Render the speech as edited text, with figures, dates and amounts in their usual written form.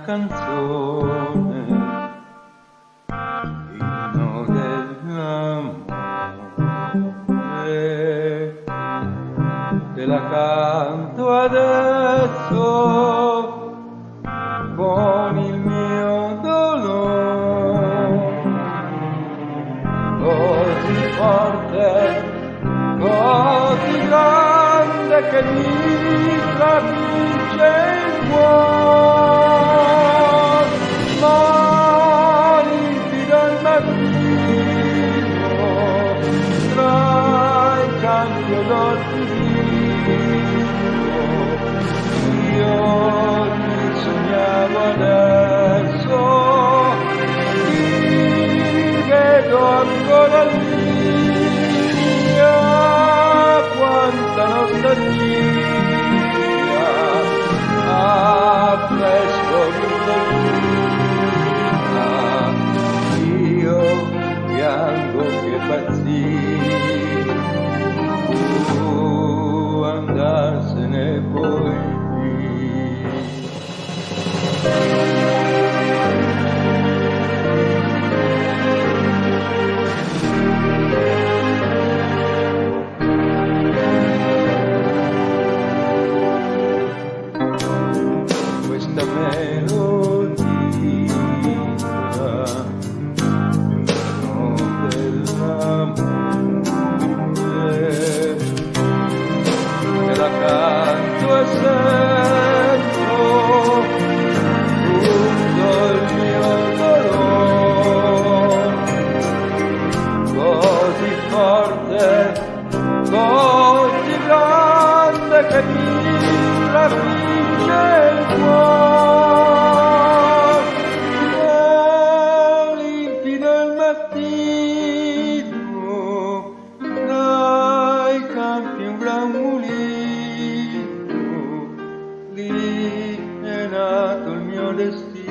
canzone, inno dell'amore, te la canto adesso con il mio dolore, così forte, così grande che mi trafiggge il cuore, ma limpido il mattino tra i campi odor io ti sognavo adesso, ti vedo ancora lì. Quanta nostalgia affresco l'utopia, io piango che pazzia, andarsene poi. Questa melodia dell'amore te la canto e sento tutto il mio dolore, così forte, così grande che mi trafigge il cuore, limpido il mattino, dai campi un gran mulino, lì è nato il mio destino.